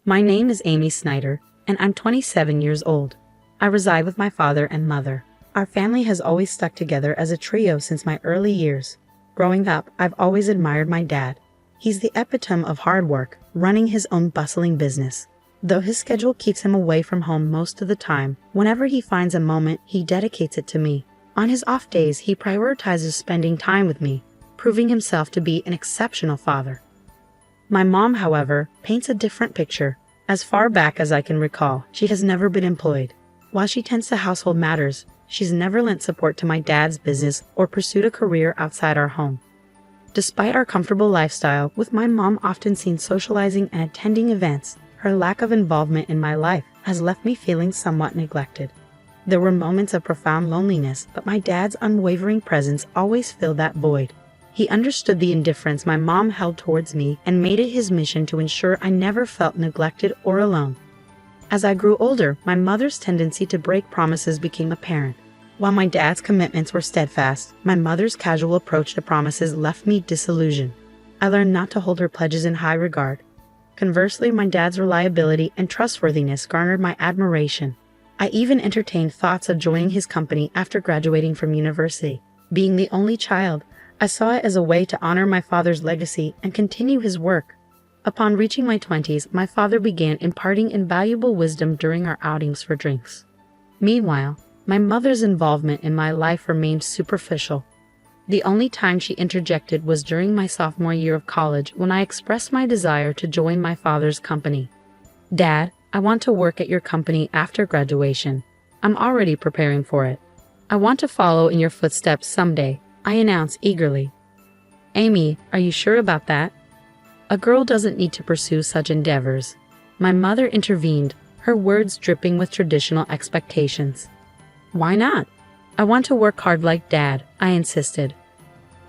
My name is Amy Snyder, and I'm 27 years old. I reside with my father and mother. Our family has always stuck together as a trio since my early years. Growing up, I've always admired my dad. He's the epitome of hard work, running his own bustling business. Though his schedule keeps him away from home most of the time, whenever he finds a moment, he dedicates it to me. On his off days, he prioritizes spending time with me, proving himself to be an exceptional father. My mom, however, paints a different picture. As far back as I can recall, she has never been employed. While she tends to household matters, she's never lent support to my dad's business or pursued a career outside our home. Despite our comfortable lifestyle, with my mom often seen socializing and attending events, her lack of involvement in my life has left me feeling somewhat neglected. There were moments of profound loneliness, but my dad's unwavering presence always filled that void. He understood the indifference my mom held towards me and made it his mission to ensure I never felt neglected or alone. As I grew older, my mother's tendency to break promises became apparent. While my dad's commitments were steadfast, my mother's casual approach to promises left me disillusioned. I learned not to hold her pledges in high regard. Conversely, my dad's reliability and trustworthiness garnered my admiration. I even entertained thoughts of joining his company after graduating from university. Being the only child, I saw it as a way to honor my father's legacy and continue his work. Upon reaching my 20s, my father began imparting invaluable wisdom during our outings for drinks. Meanwhile, my mother's involvement in my life remained superficial. The only time she interjected was during my sophomore year of college when I expressed my desire to join my father's company. "Dad, I want to work at your company after graduation. I'm already preparing for it. I want to follow in your footsteps someday," I announced eagerly. "Amy, are you sure about that? A girl doesn't need to pursue such endeavors." My mother intervened, her words dripping with traditional expectations. "Why not? I want to work hard like Dad," I insisted.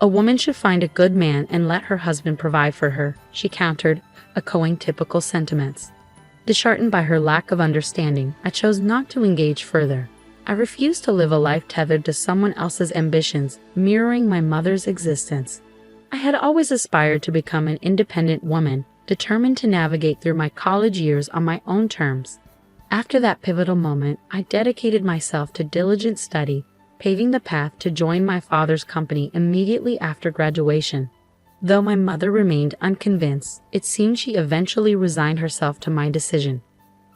"A woman should find a good man and let her husband provide for her," she countered, echoing typical sentiments. Disheartened by her lack of understanding, I chose not to engage further. I refused to live a life tethered to someone else's ambitions, mirroring my mother's existence. I had always aspired to become an independent woman, determined to navigate through my college years on my own terms. After that pivotal moment, I dedicated myself to diligent study, paving the path to join my father's company immediately after graduation. Though my mother remained unconvinced, it seemed she eventually resigned herself to my decision.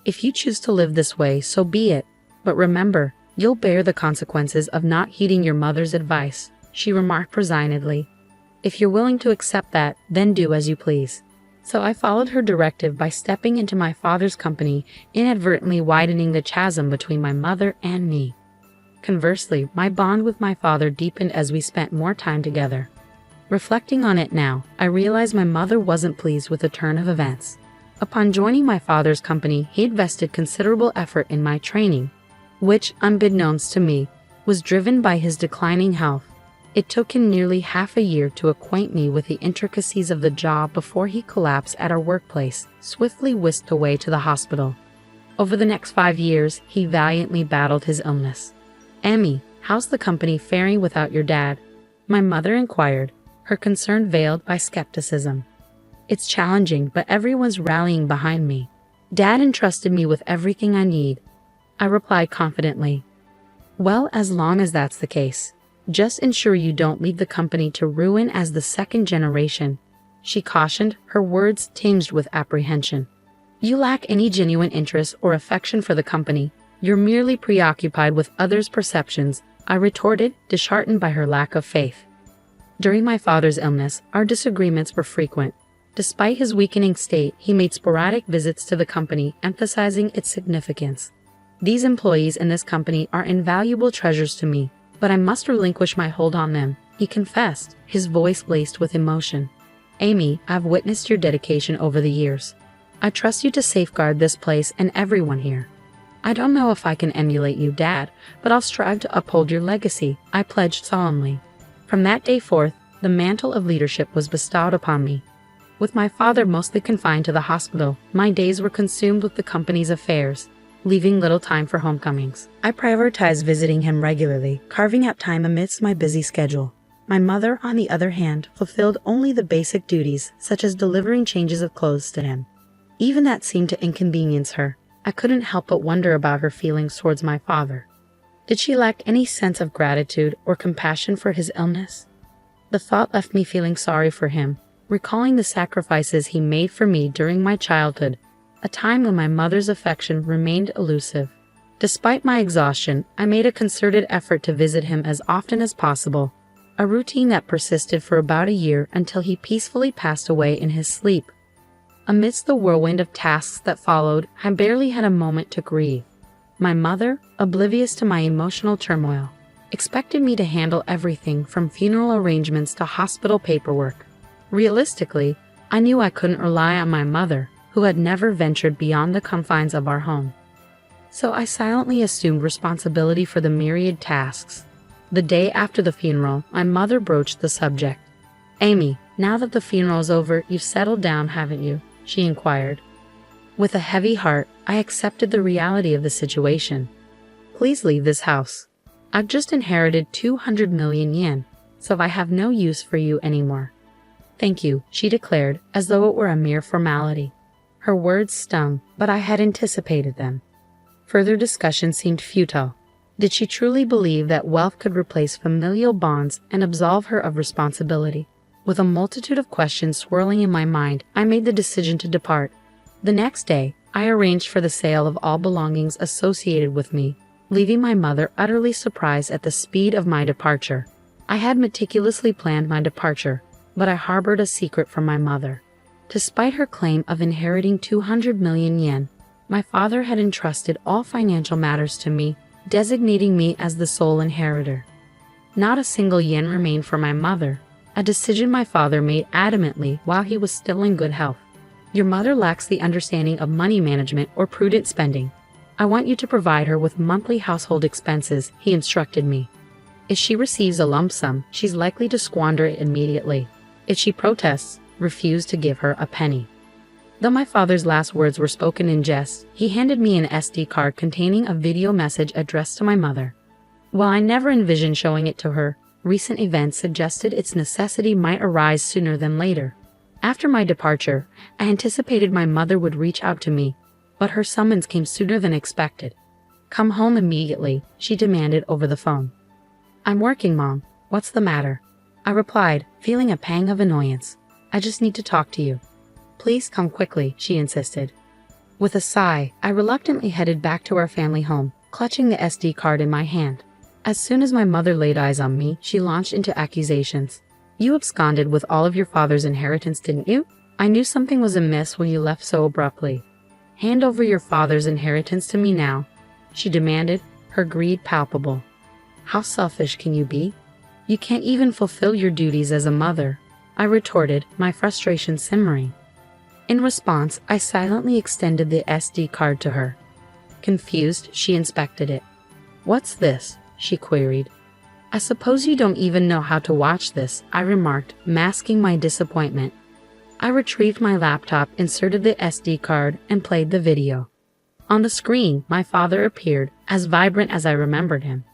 "If you choose to live this way, so be it. But remember, you'll bear the consequences of not heeding your mother's advice," she remarked resignedly. "If you're willing to accept that, then do as you please." So I followed her directive by stepping into my father's company, inadvertently widening the chasm between my mother and me. Conversely, my bond with my father deepened as we spent more time together. Reflecting on it now, I realized my mother wasn't pleased with the turn of events. Upon joining my father's company, he invested considerable effort in my training, which, unbeknownst to me, was driven by his declining health. It took him nearly half a year to acquaint me with the intricacies of the job before he collapsed at our workplace, swiftly whisked away to the hospital. Over the next 5 years, he valiantly battled his illness. "Emmy, how's the company faring without your dad?" my mother inquired, her concern veiled by skepticism. "It's challenging, but everyone's rallying behind me. Dad entrusted me with everything I need," I replied confidently. "Well, as long as that's the case, just ensure you don't leave the company to ruin as the second generation," she cautioned, her words tinged with apprehension. "You lack any genuine interest or affection for the company. You're merely preoccupied with others' perceptions," I retorted, disheartened by her lack of faith. During my father's illness, our disagreements were frequent. Despite his weakening state, he made sporadic visits to the company, emphasizing its significance. "These employees in this company are invaluable treasures to me, but I must relinquish my hold on them," he confessed, his voice laced with emotion. "Amy, I've witnessed your dedication over the years. I trust you to safeguard this place and everyone here. I don't know if I can emulate you, Dad, but I'll strive to uphold your legacy," I pledged solemnly. From that day forth, the mantle of leadership was bestowed upon me. With my father mostly confined to the hospital, my days were consumed with the company's affairs, leaving little time for homecomings. I prioritized visiting him regularly, carving out time amidst my busy schedule. My mother, on the other hand, fulfilled only the basic duties, such as delivering changes of clothes to him. Even that seemed to inconvenience her. I couldn't help but wonder about her feelings towards my father. Did she lack any sense of gratitude or compassion for his illness? The thought left me feeling sorry for him, recalling the sacrifices he made for me during my childhood, a time when my mother's affection remained elusive. Despite my exhaustion, I made a concerted effort to visit him as often as possible, a routine that persisted for about a year until he peacefully passed away in his sleep. Amidst the whirlwind of tasks that followed, I barely had a moment to grieve. My mother, oblivious to my emotional turmoil, expected me to handle everything from funeral arrangements to hospital paperwork. Realistically, I knew I couldn't rely on my mother, who had never ventured beyond the confines of our home. So I silently assumed responsibility for the myriad tasks. The day after the funeral, my mother broached the subject. "Amy, now that the funeral's over, you've settled down, haven't you?" she inquired. With a heavy heart, I accepted the reality of the situation. "Please leave this house. I've just inherited 200 million yen, so I have no use for you anymore." "Thank you," she declared, as though it were a mere formality. Her words stung, but I had anticipated them. Further discussion seemed futile. Did she truly believe that wealth could replace familial bonds and absolve her of responsibility? With a multitude of questions swirling in my mind, I made the decision to depart. The next day, I arranged for the sale of all belongings associated with me, leaving my mother utterly surprised at the speed of my departure. I had meticulously planned my departure, but I harbored a secret from my mother. Despite her claim of inheriting 200 million yen, my father had entrusted all financial matters to me, designating me as the sole inheritor. Not a single yen remained for my mother, a decision my father made adamantly while he was still in good health. "Your mother lacks the understanding of money management or prudent spending. I want you to provide her with monthly household expenses," he instructed me. "If she receives a lump sum, she's likely to squander it immediately. If she protests, refuse to give her a penny." Though my father's last words were spoken in jest, he handed me an SD card containing a video message addressed to my mother. While I never envisioned showing it to her, recent events suggested its necessity might arise sooner than later. After my departure, I anticipated my mother would reach out to me, but her summons came sooner than expected. "Come home immediately," she demanded over the phone. "I'm working, Mom. What's the matter?" I replied, feeling a pang of annoyance. "I just need to talk to you." "Please come quickly," she insisted. With a sigh, I reluctantly headed back to our family home, clutching the SD card in my hand. As soon as my mother laid eyes on me, she launched into accusations. "You absconded with all of your father's inheritance, didn't you? I knew something was amiss when you left so abruptly. Hand over your father's inheritance to me now," she demanded, her greed palpable. "How selfish can you be? You can't even fulfill your duties as a mother," I retorted, my frustration simmering. In response, I silently extended the SD card to her. Confused, she inspected it. "What's this?" she queried. "I suppose you don't even know how to watch this," I remarked, masking my disappointment. I retrieved my laptop, inserted the SD card, and played the video. On the screen, my father appeared, as vibrant as I remembered him.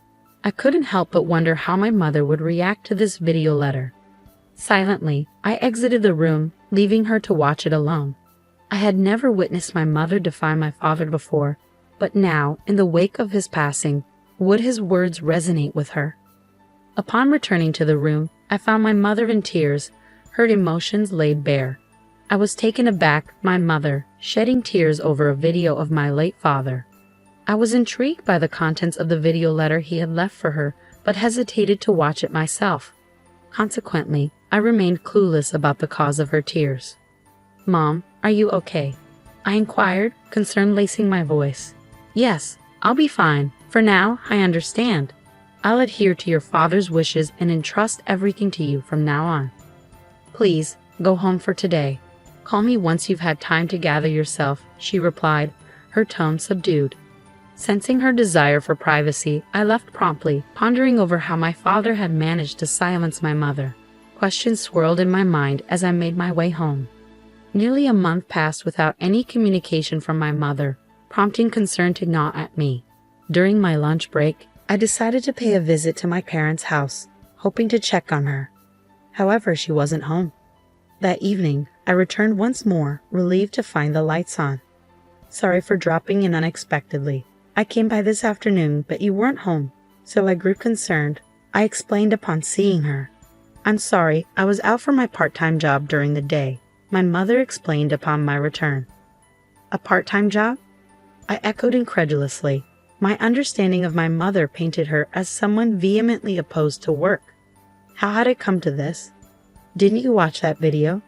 I couldn't help but wonder how my mother would react to this video letter. Silently, I exited the room, leaving her to watch it alone. I had never witnessed my mother defy my father before, but now, in the wake of his passing, would his words resonate with her? Upon returning to the room, I found my mother in tears, her emotions laid bare. I was taken aback, my mother, shedding tears over a video of my late father. I was intrigued by the contents of the video letter he had left for her, but hesitated to watch it myself. Consequently, I remained clueless about the cause of her tears. "Mom, are you okay?" I inquired, concern lacing my voice. "Yes, I'll be fine. For now, I understand. I'll adhere to your father's wishes and entrust everything to you from now on. Please, go home for today. Call me once you've had time to gather yourself," she replied, her tone subdued. Sensing her desire for privacy, I left promptly, pondering over how my father had managed to silence my mother. Questions swirled in my mind as I made my way home. Nearly a month passed without any communication from my mother, prompting concern to gnaw at me. During my lunch break, I decided to pay a visit to my parents' house, hoping to check on her. However, she wasn't home. That evening, I returned once more, relieved to find the lights on. Sorry for dropping in unexpectedly. I came by this afternoon, but you weren't home, so I grew concerned. I explained upon seeing her. I'm sorry, I was out for my part-time job during the day, my mother explained upon my return. A part-time job? I echoed incredulously. My understanding of my mother painted her as someone vehemently opposed to work. How had it come to this? Didn't you watch that video?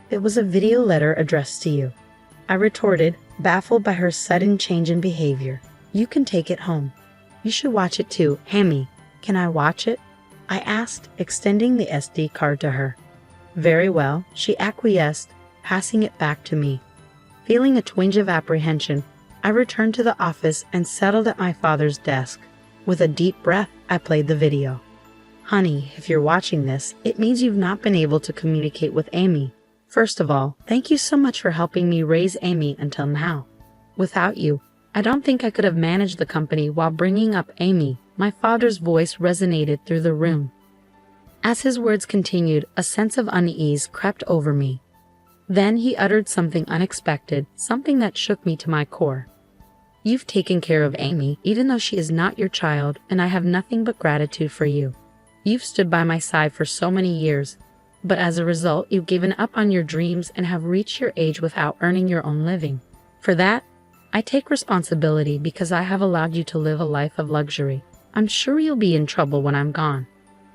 It was a video letter addressed to you. I retorted, baffled by her sudden change in behavior. You can take it home. You should watch it too, Amy. Can I watch it? I asked, extending the SD card to her. Very well, she acquiesced, passing it back to me. Feeling a twinge of apprehension, I returned to the office and settled at my father's desk. With a deep breath, I played the video. Honey, if you're watching this, it means you've not been able to communicate with Amy. First of all, thank you so much for helping me raise Amy until now. Without you, I don't think I could have managed the company while bringing up Amy. My father's voice resonated through the room. As his words continued, a sense of unease crept over me. Then he uttered something unexpected, something that shook me to my core. You've taken care of Amy, even though she is not your child, and I have nothing but gratitude for you. You've stood by my side for so many years, but as a result, you've given up on your dreams and have reached your age without earning your own living. For that, I take responsibility because I have allowed you to live a life of luxury. I'm sure you'll be in trouble when I'm gone.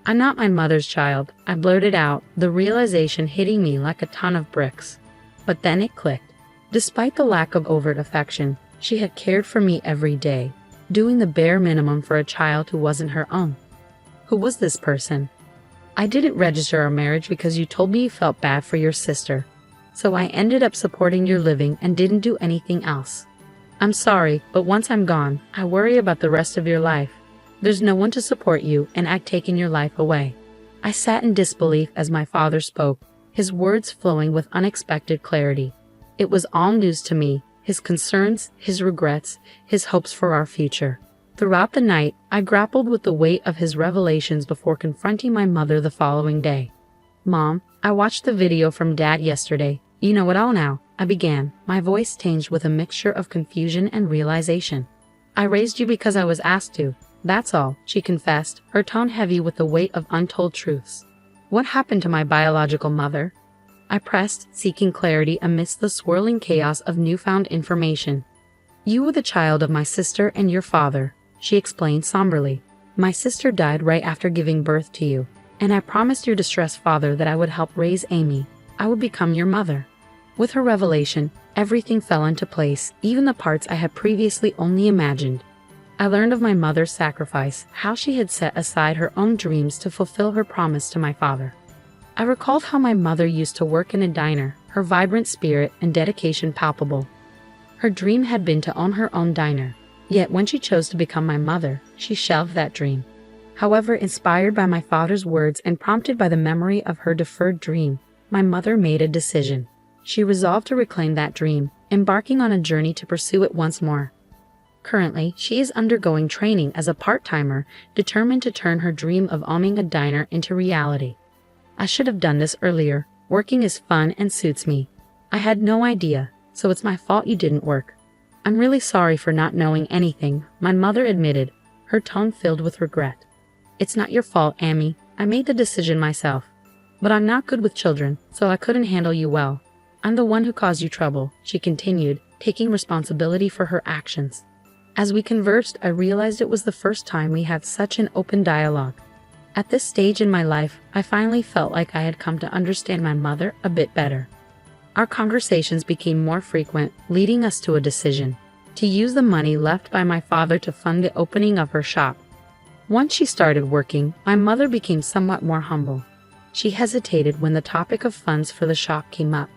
I'm not my mother's child, I blurted out, the realization hitting me like a ton of bricks. But then it clicked. Despite the lack of overt affection, she had cared for me every day, doing the bare minimum for a child who wasn't her own. Who was this person? I didn't register our marriage because you told me you felt bad for your sister, so I ended up supporting your living and didn't do anything else. I'm sorry, but once I'm gone, I worry about the rest of your life. There's no one to support you, and I've taken your life away. I sat in disbelief as my father spoke, his words flowing with unexpected clarity. It was all news to me, his concerns, his regrets, his hopes for our future. Throughout the night, I grappled with the weight of his revelations before confronting my mother the following day. Mom, I watched the video from Dad yesterday. You know it all now, I began, my voice tinged with a mixture of confusion and realization. I raised you because I was asked to. That's all, she confessed, her tone heavy with the weight of untold truths. What happened to my biological mother? I pressed, seeking clarity amidst the swirling chaos of newfound information. You were the child of my sister and your father, she explained somberly. My sister died right after giving birth to you, and I promised your distressed father that I would help raise Amy. I would become your mother. With her revelation, everything fell into place, even the parts I had previously only imagined. I learned of my mother's sacrifice, how she had set aside her own dreams to fulfill her promise to my father. I recalled how my mother used to work in a diner, her vibrant spirit and dedication palpable. Her dream had been to own her own diner, yet when she chose to become my mother, she shelved that dream. However, inspired by my father's words and prompted by the memory of her deferred dream, my mother made a decision. She resolved to reclaim that dream, embarking on a journey to pursue it once more. Currently, she is undergoing training as a part-timer, determined to turn her dream of owning a diner into reality. I should have done this earlier. Working is fun and suits me. I had no idea, so it's my fault you didn't work. I'm really sorry for not knowing anything, my mother admitted, her tone filled with regret. It's not your fault, Amy. I made the decision myself. But I'm not good with children, so I couldn't handle you well. I'm the one who caused you trouble, she continued, taking responsibility for her actions. As we conversed, I realized it was the first time we had such an open dialogue. At this stage in my life, I finally felt like I had come to understand my mother a bit better. Our conversations became more frequent, leading us to a decision: to use the money left by my father to fund the opening of her shop. Once she started working, my mother became somewhat more humble. She hesitated when the topic of funds for the shop came up,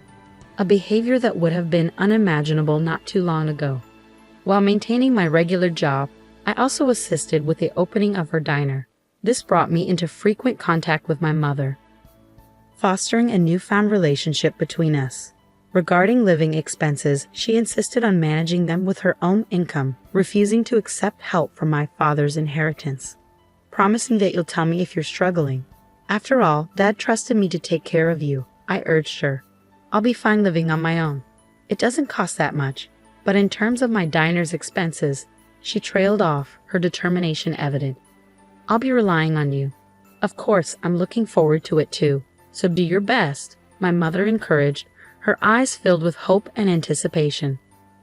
a behavior that would have been unimaginable not too long ago. While maintaining my regular job, I also assisted with the opening of her diner. This brought me into frequent contact with my mother, fostering a newfound relationship between us. Regarding living expenses, she insisted on managing them with her own income, refusing to accept help from my father's inheritance. Promising that you'll tell me if you're struggling. After all, Dad trusted me to take care of you, I urged her. I'll be fine living on my own. It doesn't cost that much, but in terms of my diner's expenses, she trailed off, her determination evident. I'll be relying on you. Of course, I'm looking forward to it too, so do your best, my mother encouraged, her eyes filled with hope and anticipation.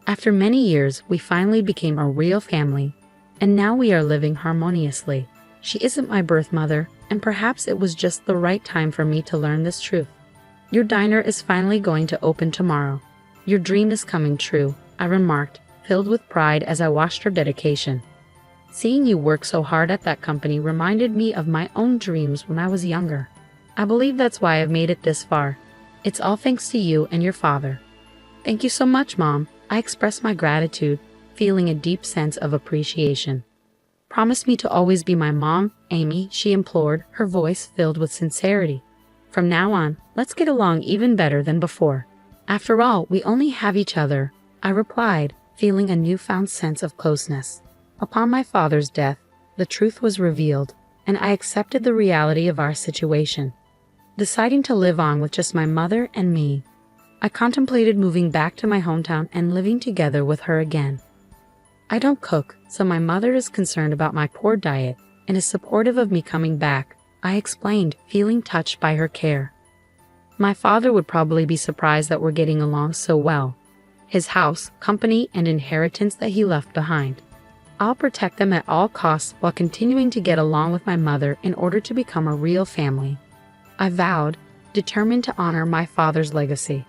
After many years, we finally became a real family, and now we are living harmoniously. She isn't my birth mother, and perhaps it was just the right time for me to learn this truth. Your diner is finally going to open tomorrow. Your dream is coming true, I remarked, filled with pride as I watched her dedication. Seeing you work so hard at that company reminded me of my own dreams when I was younger. I believe that's why I've made it this far. It's all thanks to you and your father. Thank you so much, Mom. I expressed my gratitude, feeling a deep sense of appreciation. Promise me to always be my mom, Amy, she implored, her voice filled with sincerity. From now on, let's get along even better than before. After all, we only have each other, I replied, feeling a newfound sense of closeness. Upon my father's death, the truth was revealed, and I accepted the reality of our situation. Deciding to live on with just my mother and me, I contemplated moving back to my hometown and living together with her again. I don't cook, so my mother is concerned about my poor diet and is supportive of me coming back, I explained, feeling touched by her care. My father would probably be surprised that we're getting along so well. His house, company, and inheritance that he left behind. I'll protect them at all costs while continuing to get along with my mother in order to become a real family. I vowed, determined to honor my father's legacy.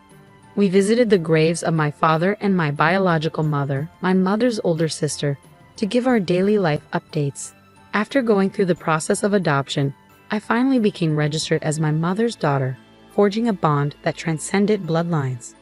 We visited the graves of my father and my biological mother, my mother's older sister, to give our daily life updates. After going through the process of adoption, I finally became registered as my mother's daughter, forging a bond that transcended bloodlines.